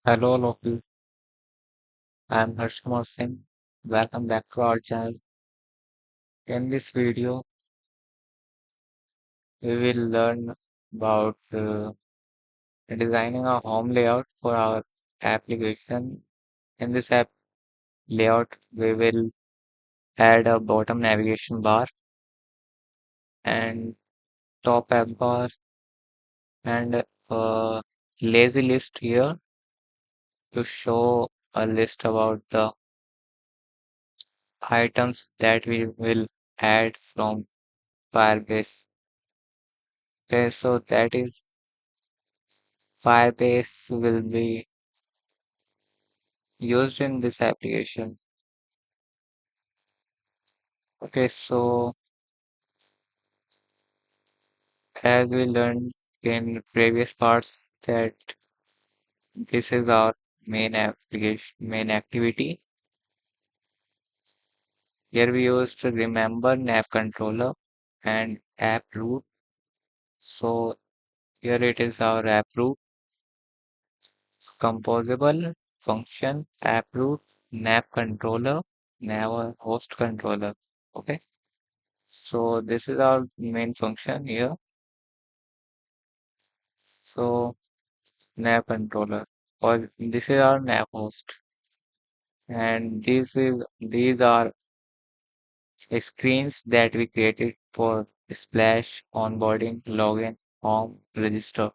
Hello, all of you. I'm Kumar Singh. Welcome back to our channel. In this video, we will learn about designing a home layout for our application. In this app layout, we will add a bottom navigation bar and top app bar and a lazy list here to show a list about the items that we will add from Firebase. Okay, so that is Firebase will be used in this application. Okay, so as we learned in previous parts that this is our main application, main activity. Here we used to remember nav controller and app root. So here it is our app root, composable function, app root, nav controller, nav host controller. Okay, so this is our main function here. So nav controller or this is our nav host and these are screens that we created for splash onboarding login home register.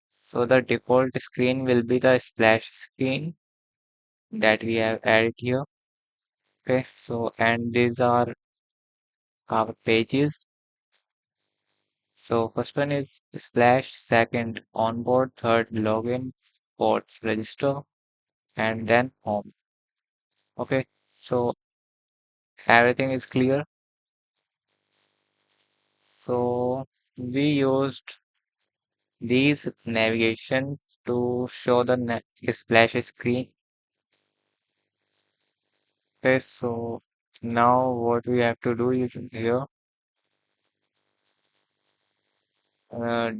So the default screen will be the splash screen that we have added here. Okay, so and these are our pages. So first one is splash, second onboard, third login, fourth register, and then home. Okay, so everything is clear. So we used these navigation to show the splash screen. Okay, so now what we have to do is here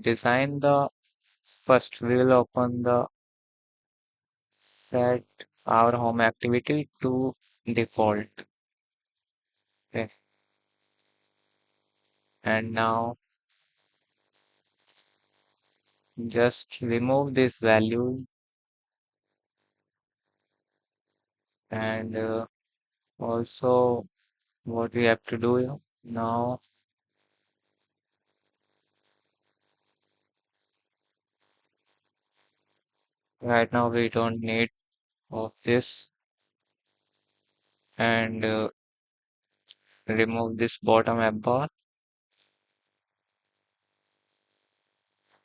design the first we will open the set our home activity to default. Okay, and now just remove this value and also what we have to do here. Now right now we don't need of this and remove this bottom app bar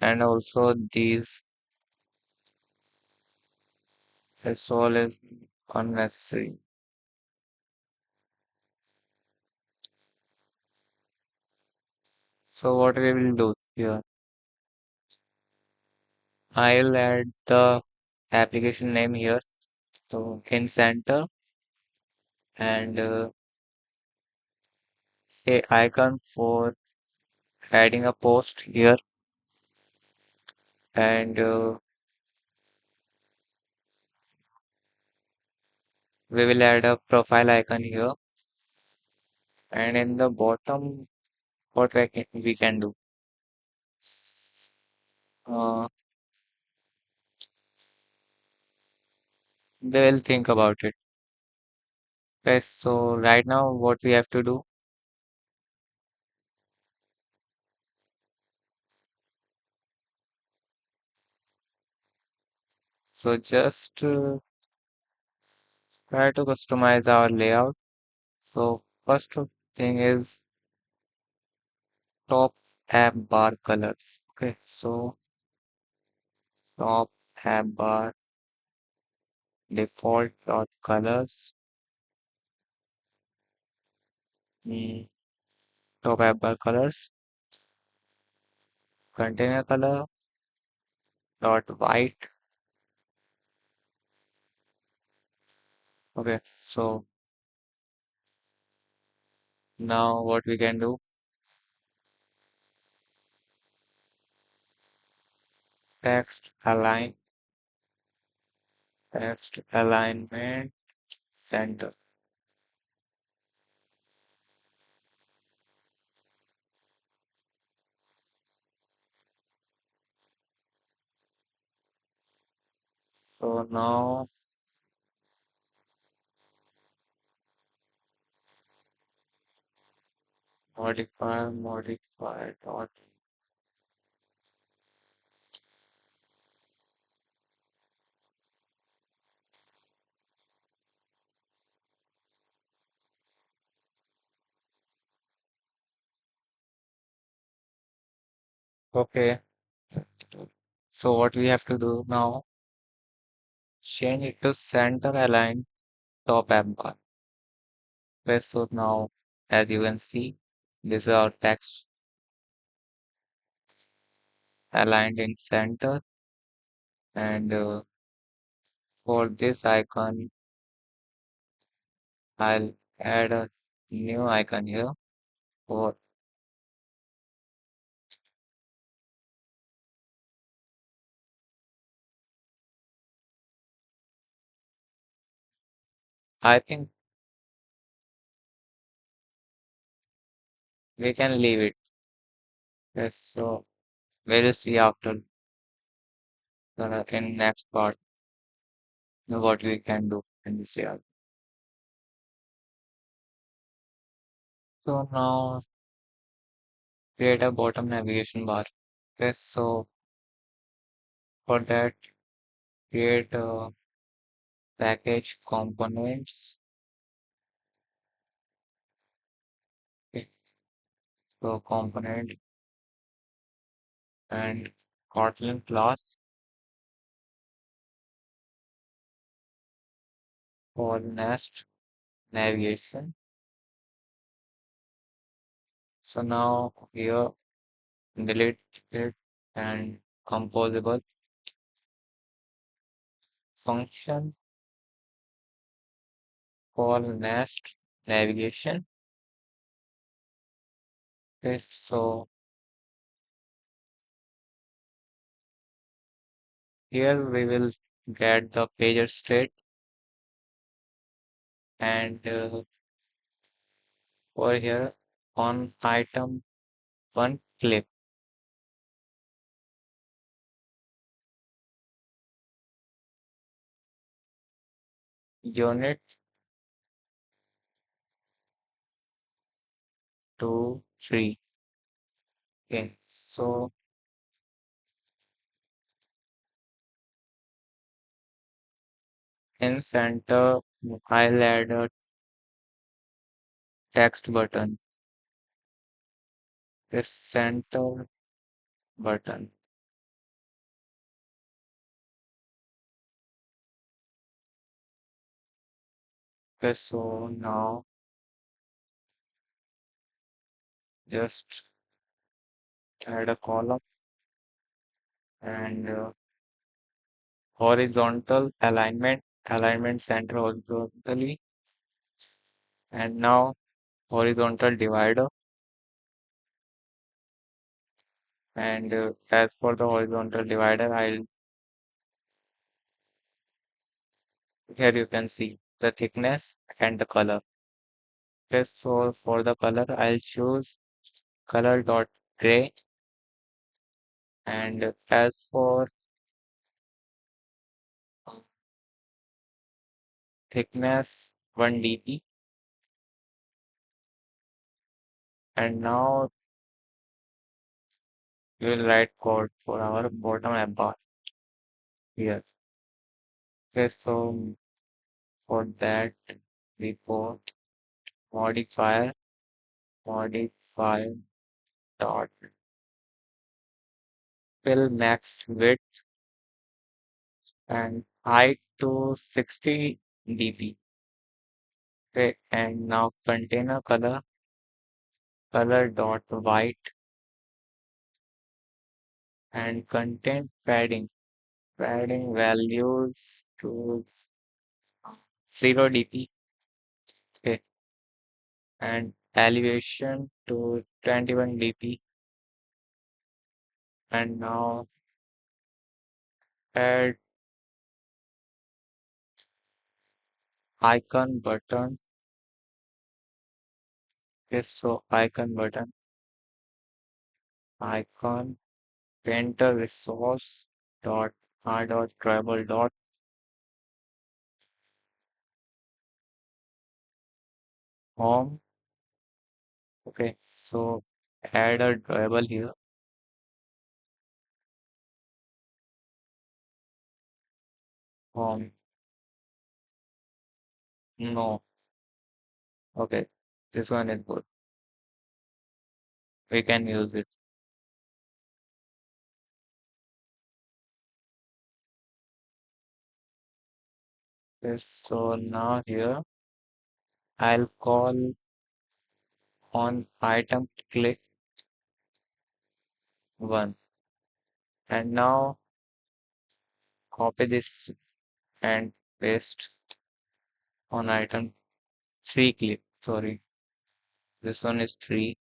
and also these as all is unnecessary. So what we will do here, I'll add the application name here. So in center and a icon for adding a post here and we will add a profile icon here and in the bottom what we can do. Uh, they will think about it. Okay, so right now what we have to do, so just try to customize our layout. So first thing is top app bar colors. Okay, so top app bar default dot colors. mm, Top app bar colors container color dot white. Okay, so now what we can do, text align Text alignment center. So now modify dot. Okay. So what we have to do now, change it to center align top app bar. Okay, so now as you can see, this is our text aligned in center and for this icon, I'll add a new icon here for I think we can leave it. Yes, so we'll see after in next part what we can do in this area. So now create a bottom navigation bar. Okay, so for that create a package components. Okay, so component and Kotlin class for nest navigation. So now here delete it and composable function for nest navigation. Okay, so here we will get the pager state and over here on item one clip unit 2 3. Okay, so in center I'll add a text button. This center button. Okay, so now just add a column and horizontal alignment center horizontally and now horizontal divider and as for the horizontal divider I'll here you can see the thickness and the color. Okay, so for the color I'll choose color dot gray and as for thickness 1 dp and now we will write code for our bottom app bar here. Okay, so for that we put modifier modifier dot fill max width and height to 60 dp. Okay, and now container color dot white and content padding values to 0 dp. Okay, and elevation to 21 dp and now add icon button. Okay, so icon button, icon, painter resource dot r dot tribal dot home. Okay, so add a drawable here. Home. No. Okay, this one is good. We can use it. Yes, so now here I'll call on item click one. And now copy this and paste on item three click. Sorry, this one is three.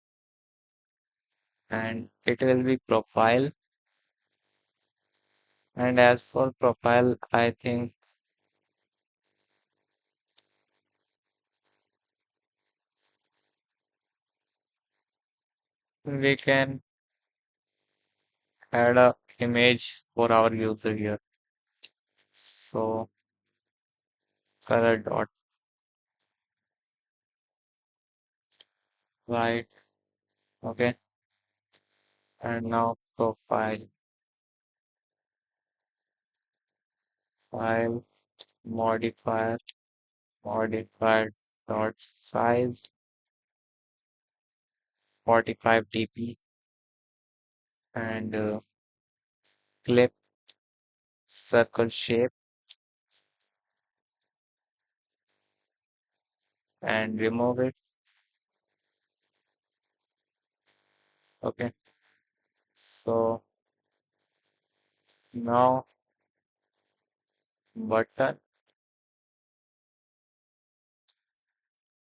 And it will be profile. And as for profile, I think we can add a image for our user here. So color dot right. Okay. And now profile file modifier modifier dot size 45 dp and clip circle shape and remove it. Okay. So now button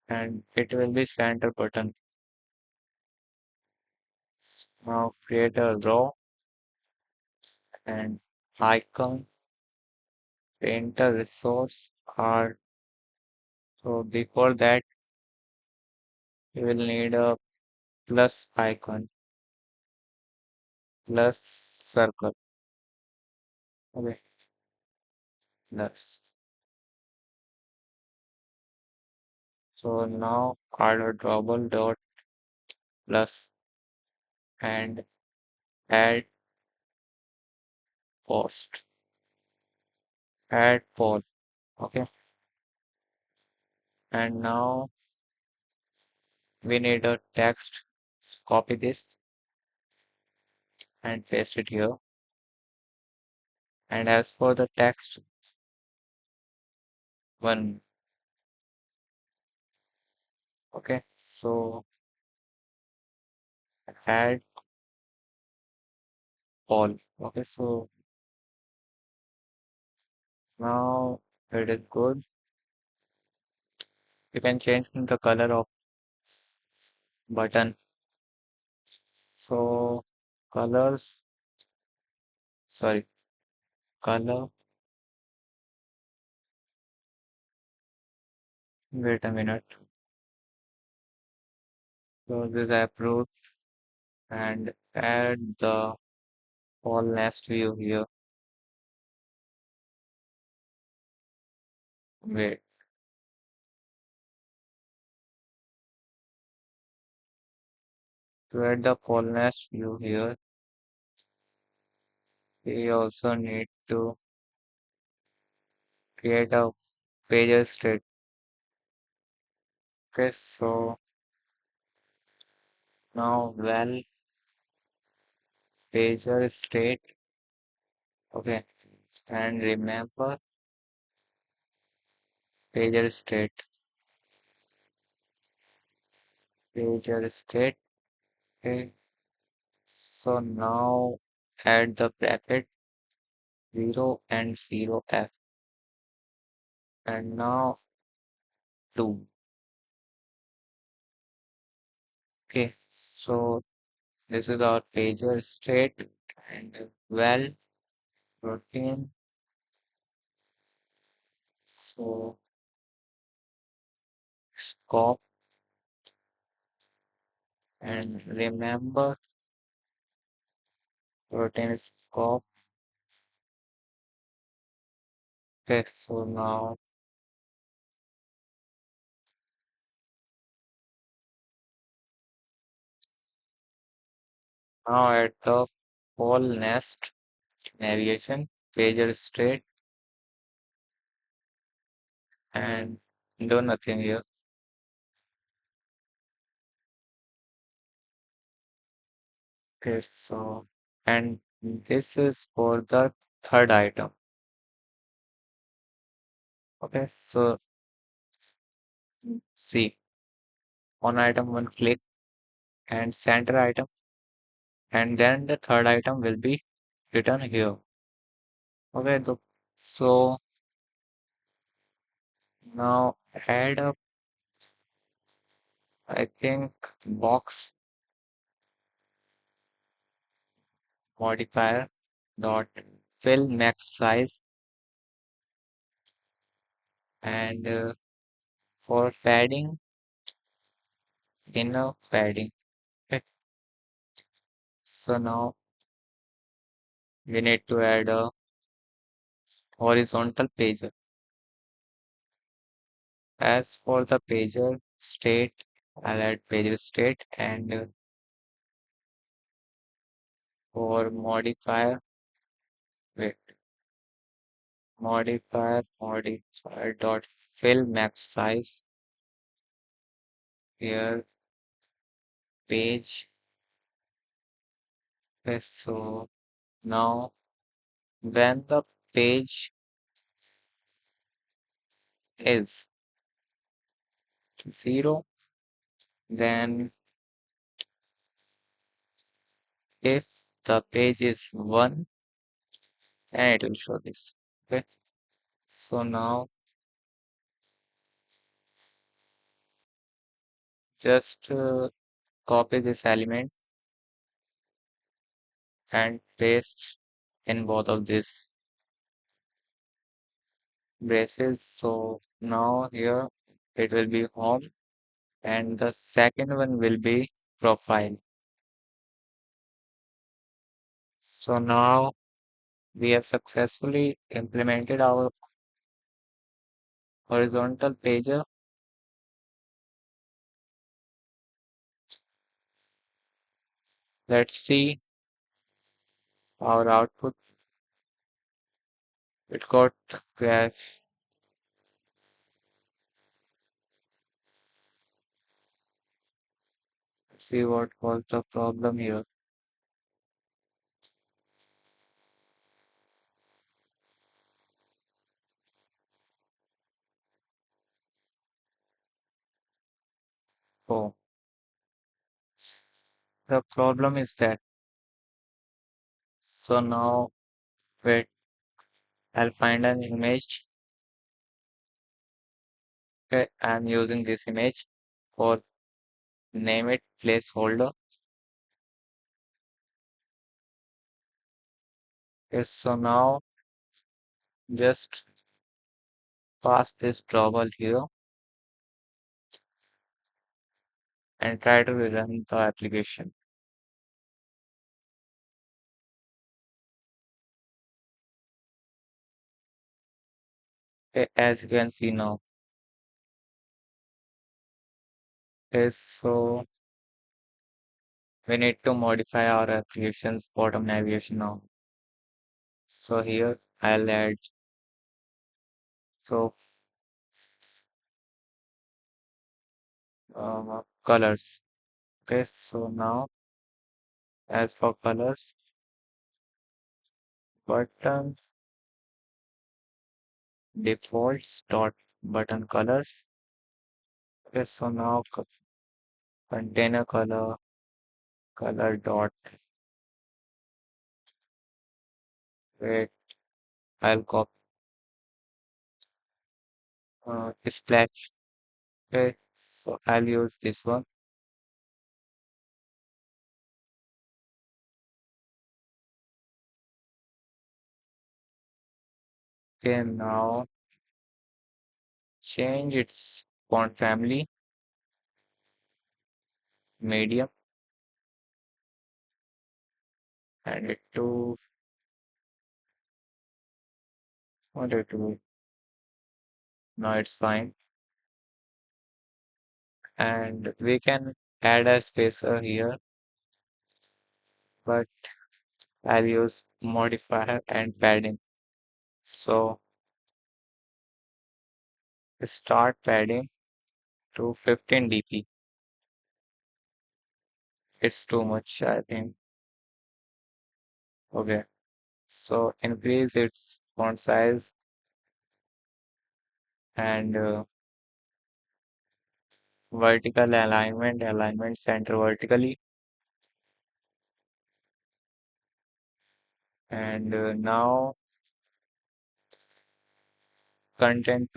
and it will be center button. Now create a row and icon painter resource are so before that you will need a plus icon plus circle. Okay, plus. So now add a double dot plus and add post. Add poll. Okay. And now we need a text. Copy this and paste it here. And as for the text, one. Okay. So add all. Okay. So now it is good. You can change the color of button. So colors, sorry, color. Wait a minute. So this approved and add the all nest view here. Wait. To add the full nest view here, we also need to create a pager state. Okay, so now well pager state. Okay, and remember pager state. Pager state. Okay, so now add the bracket 0 and 0f and now 2. Okay, so this is our pager state and well routine. So cop and remember protein is cop. Okay, so now at the whole nest navigation, pager straight and do nothing here. Okay, so and this is for the third item. Okay, so see on item one click and center item, and then the third item will be written here. Okay, so now add a I think box modifier dot fill max size and for padding inner padding. Okay, so now we need to add a horizontal pager. As for the pager state, I'll add pager state and for wait, modifier dot fill max size here page. Okay, so now when the page is 0, then if the page is 1, then it will show this. Okay, so now just copy this element and paste in both of these braces. So now here it will be home and the second one will be profile. So now we have successfully implemented our horizontal pager. Let's see our output. It got crash. Let's see what was the problem here. Oh, the problem is that. So now wait, I'll find an image. Okay, I'm using this image for name it placeholder. Okay, so now just pass this toggle here and try to run the application. Okay, as you can see now. Okay, so we need to modify our application's bottom navigation now. So here I'll add so colors. Okay, so now as for colors, button defaults dot button colors. Okay, so now container color dot wait, I'll copy splash. Okay, so I'll use this one. Okay, now change its font family medium, and it to what it to now it's fine. And we can add a spacer here, but I'll use modifier and padding. So start padding to 15 dp. It's too much, I think. Okay. So increase its font size and vertical alignment center vertically. And now content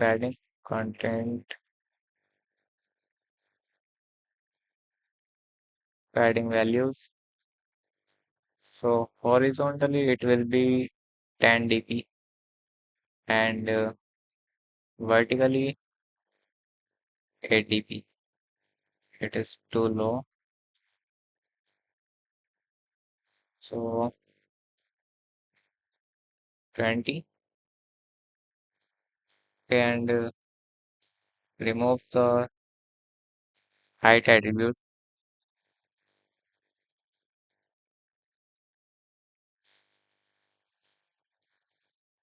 padding values. So horizontally it will be 10 dp and vertically 8 dp. It is too low. So 20. And remove the height attribute.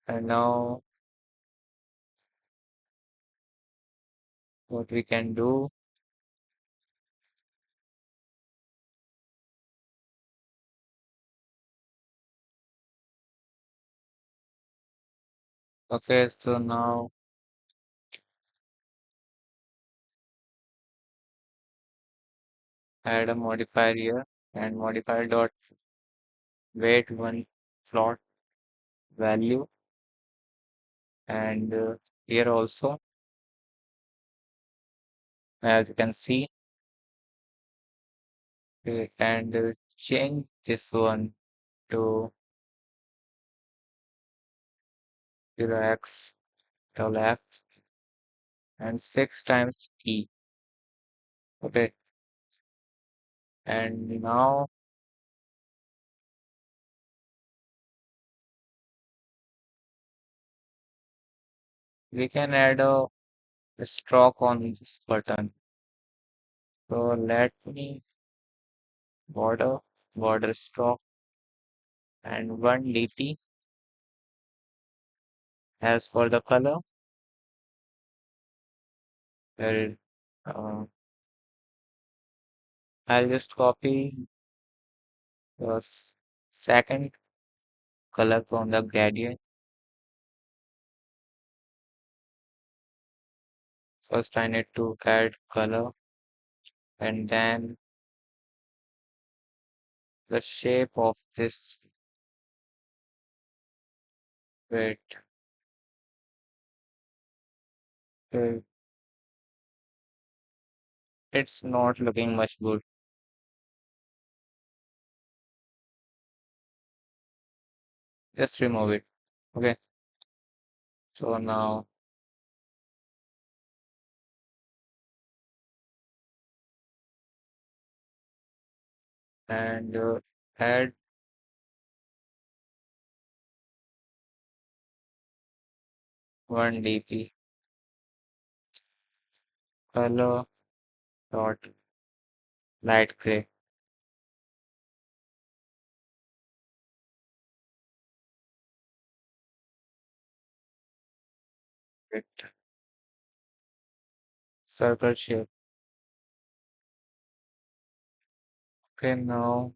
And now what we can do, okay, so now add a modifier here and modifier dot weight one float value, and here also, as you can see, and change this one to 0x double f and 6 times e. Okay, and now we can add a stroke on this button. So let me border stroke and 1 dp. As for the color, there, uh, I'll just copy the second color from the gradient. First, I need to add color and then the shape of this bit. uh, It's not looking much good. Just remove it. Okay. So now, and add 1 dp color dot light gray. Bit circle shape. Okay, now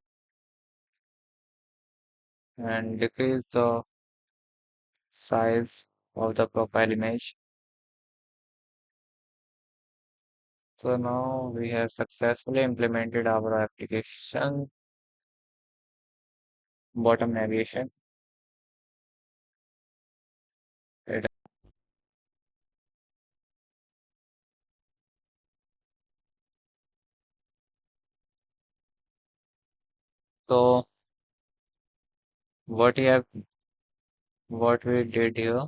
and decrease the size of the profile image. So now we have successfully implemented our application bottom navigation. It- So what we have, what we did here,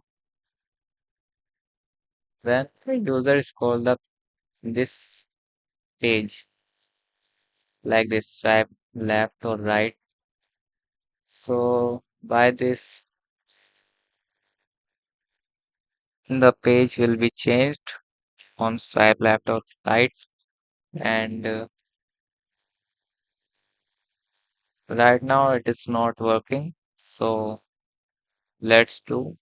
when the user scroll the this page, like this, swipe left or right. So by this, the page will be changed on swipe left or right. And right now it is not working. So let's do.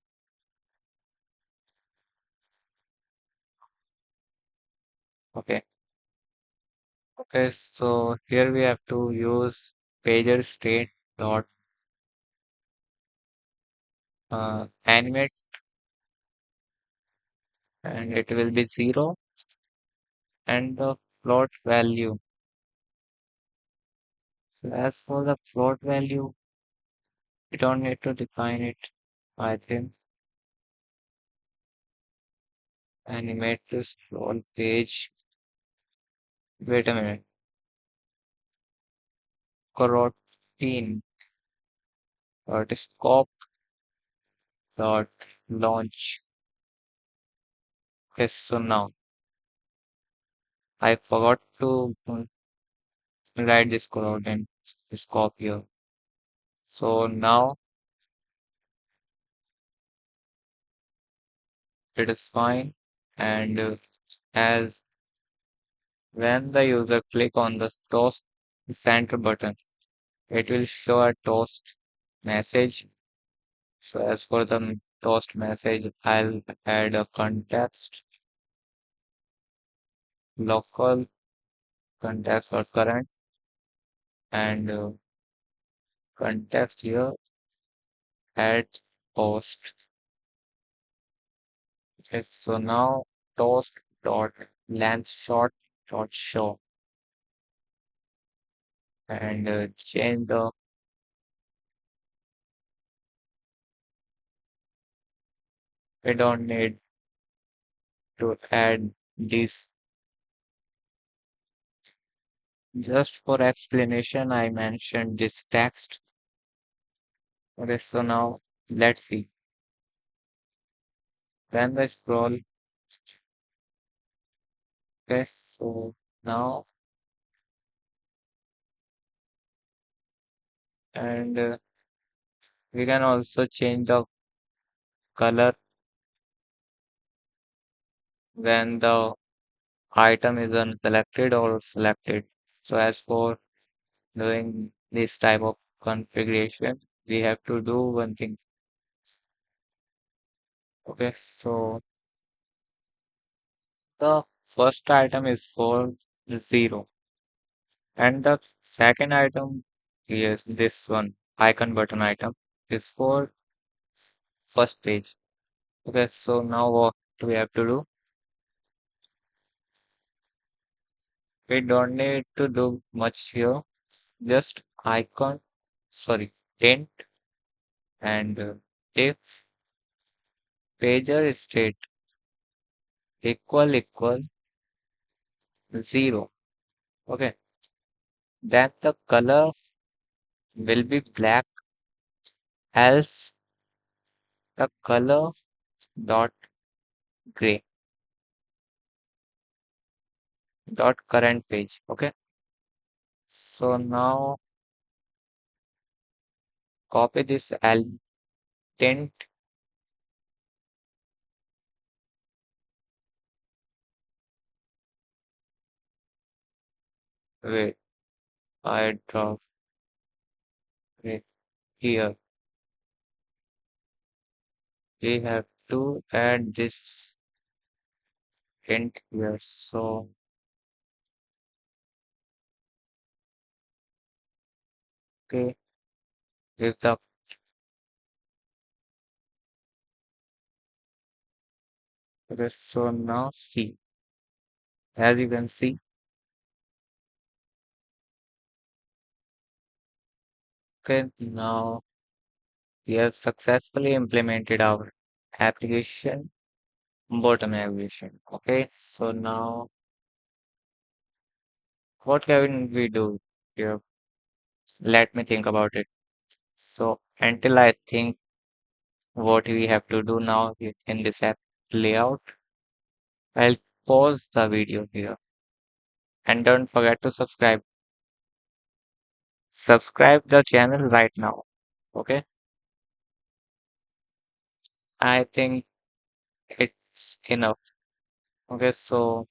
Okay. Okay. So here we have to use pager state dot animate, and it will be 0, and the float value. So as for the float value, we don't need to define it. I think animate to scroll page. Wait a minute. Coroutine dot scope dot launch. Okay, so now I forgot to write this coroutine scope here. So now it is fine. And as when the user click on the toast center button, it will show a toast message. So as for the toast message, I'll add a context, local context or current, and context here at toast. Okay, so now toast dot length short dot show, and change the. We don't need to add this. Just for explanation, I mentioned this text. Okay, so now let's see. When I scroll, okay, so now, and we can also change the color when the item is unselected or selected. So as for doing this type of configuration, we have to do one thing. Okay, so the first item is for 0, and the second item, yes, this one icon button item is for first page. Okay, so now what do we have to do? We don't need to do much here. Just icon, sorry, int, and if pager state equal 0. Okay, then the color will be black, else the color dot gray dot current page. Okay, so now copy this tint. Wait, I drop it here. We have to add this tint here. So okay, with the. Okay, so now see, as you can see, okay, now we have successfully implemented our application bottom navigation. Okay, so now what can we do here? Let me think about it. So until I think what we have to do now in this app layout, I'll pause the video here, and don't forget to subscribe. subscribe the channel right now. Okay, I think it's enough. Okay, so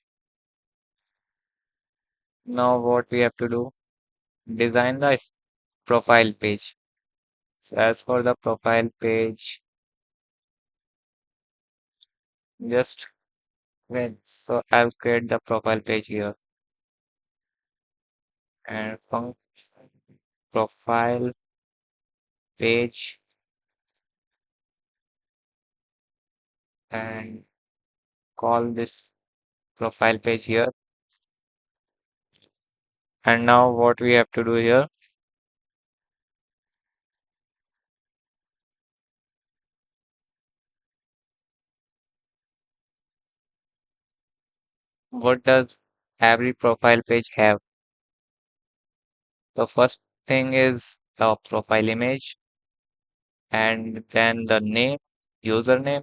now what we have to do, design the profile page. So as for the profile page, just wait. So I'll create the profile page here and from profile page and call this profile page here. And now what we have to do here, what does every profile page have? The first thing is the profile image and then the name, username,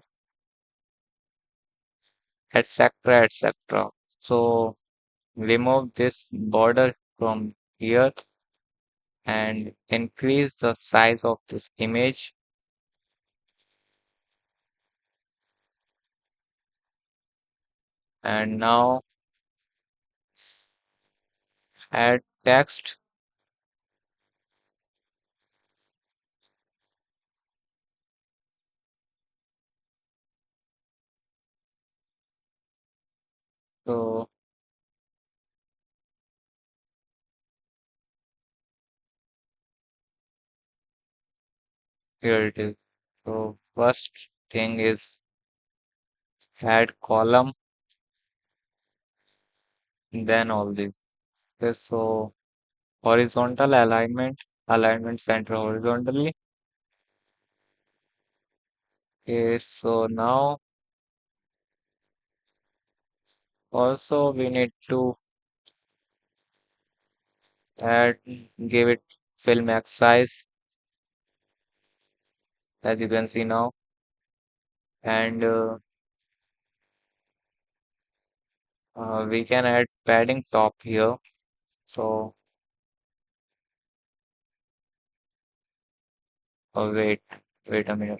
etc. etc. So remove this border from here and increase the size of this image. And now add text. So here it is. So first thing is add column, then all this. Okay, so horizontal alignment, alignment center horizontally. Okay, so now also we need to add, give it fill max size, as you can see now, and we can add padding top here. So wait, wait a minute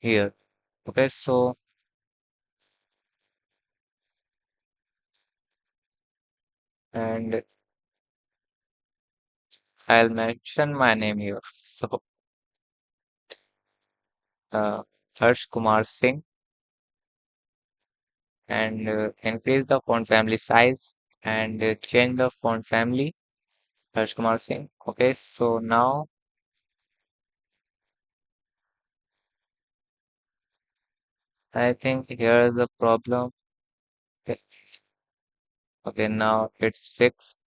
here. Okay, so and I'll mention my name here. So uh, search Kumar Singh and increase the font family size and change the font family. Search Kumar Singh. Okay, so now I think here is the problem. Okay, okay, now it's fixed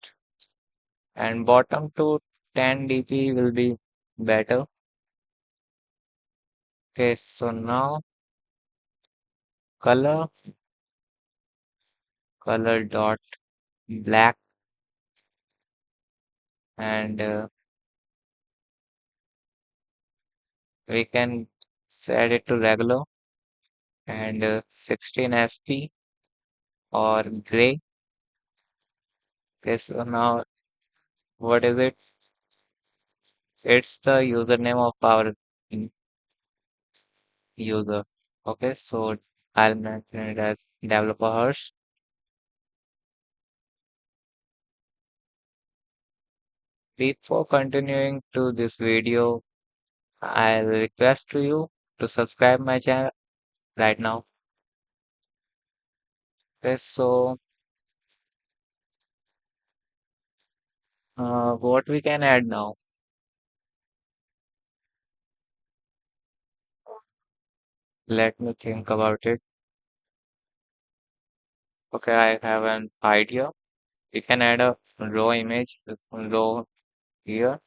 and bottom to 10 dp will be better. Okay, so now color, color dot black and we can set it to regular and 16 sp or gray. Okay, so now what is it? It's the username of our user. Okay, so I'll mention it as developer Harsh. Before continuing to this video, I'll request to you to subscribe my channel right now. Okay, so what we can add now? Let me think about it. Okay, I have an idea. We can add a raw image, this raw here,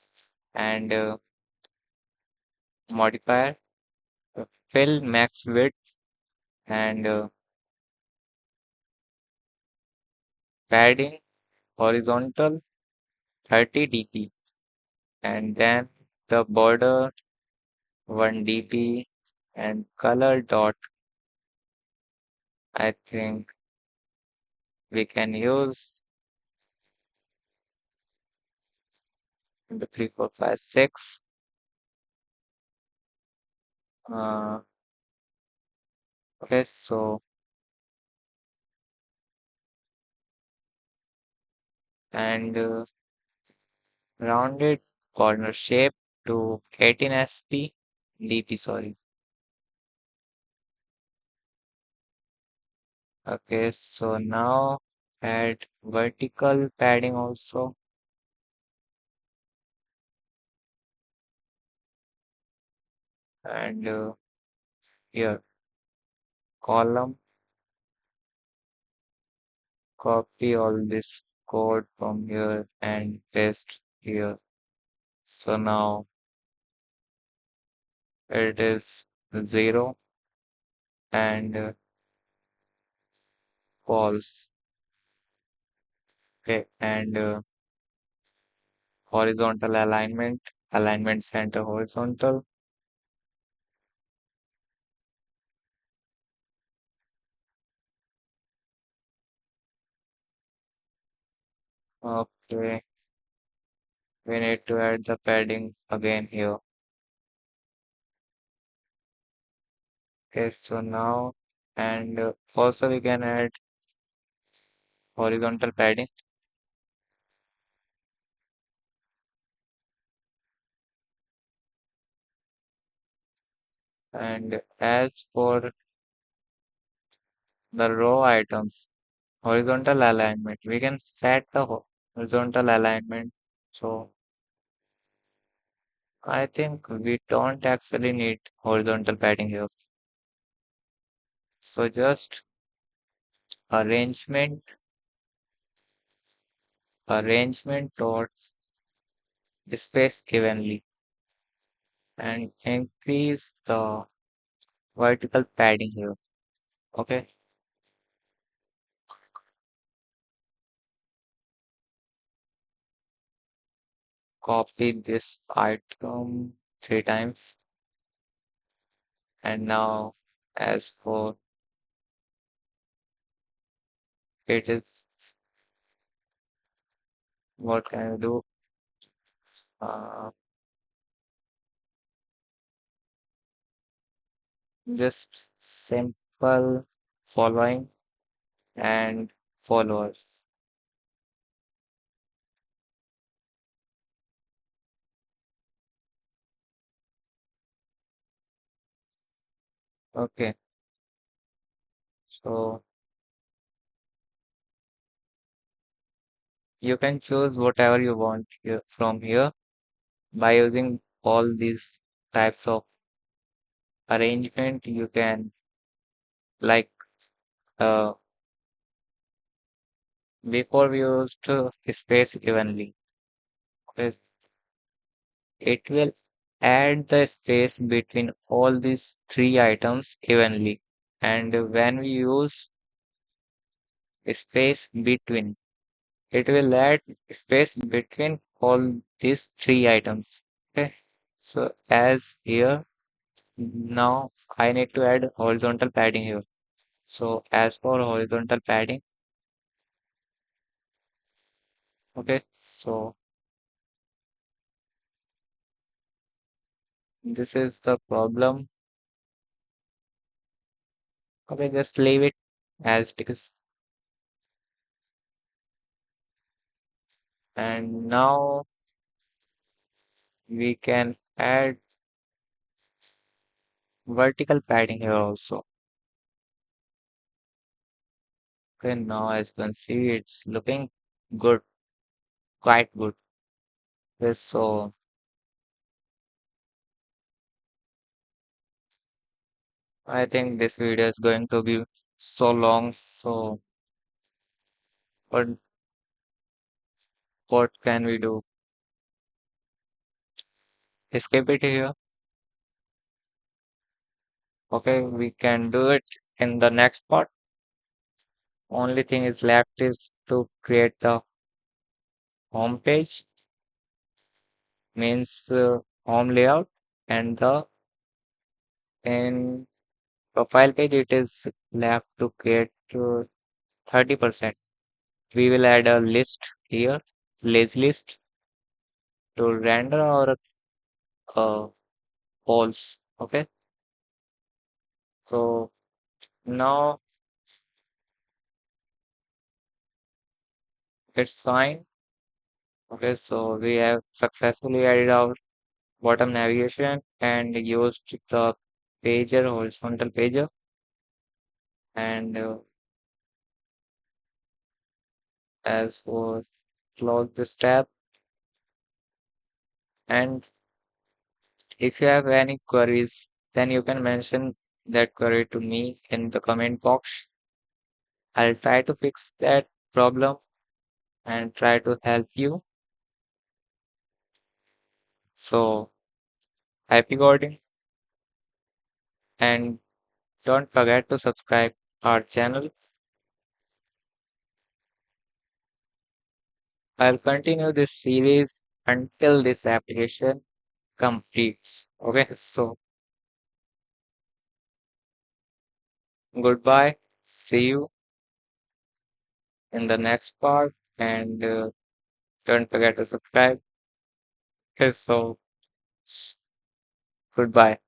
and modifier, fill max width, and padding horizontal 30 dp, and then the border 1 dp, and color dot. I think we can use 1, 2, 3, 4, 5, 6. Okay, so and rounded corner shape to 18 sp dp, sorry. Okay, so now add vertical padding also, and here column, copy all this code from here and paste here. So now it is 0 and false. Okay, and horizontal alignment, alignment center horizontal. Okay, we need to add the padding again here. Okay, so now, and also we can add horizontal padding. And as for the row items, horizontal alignment, we can set the horizontal alignment. So I think we don't actually need horizontal padding here. So just arrangement, arrangement dot space evenly and increase the vertical padding here. Okay, copy this item 3 times. And now as for it is, what can I do? Uh, just simple following and followers. Okay, so you can choose whatever you want here, from here by using all these types of arrangement. You can like uh, before we used to space evenly. Okay, it will add the space between all these three items evenly. And when we use space between, it will add space between all these three items. Okay. So as here, now I need to add horizontal padding here. So as for horizontal padding, okay, so this is the problem. Okay, just leave it as it is. And now we can add vertical padding here also. Okay, now as you can see, it's looking good, quite good. Yes, so I think this video is going to be so long. So what what can we do? Skip it here. Okay, we can do it in the next part. Only thing is left is to create the home page, means home layout, and the in profile page it is left to create 30%. We will add a list here, lazy list, to render our polls. Okay, so now it's fine. Okay, so we have successfully added our bottom navigation and used the pager, horizontal pager, and as for close this tab. And if you have any queries, then you can mention that query to me in the comment box. I'll try to fix that problem and try to help you. So happy coding, and don't forget to subscribe our channel. I'll continue this series until this application completes. Okay, so goodbye. See you in the next part, and don't forget to subscribe. Okay, so goodbye.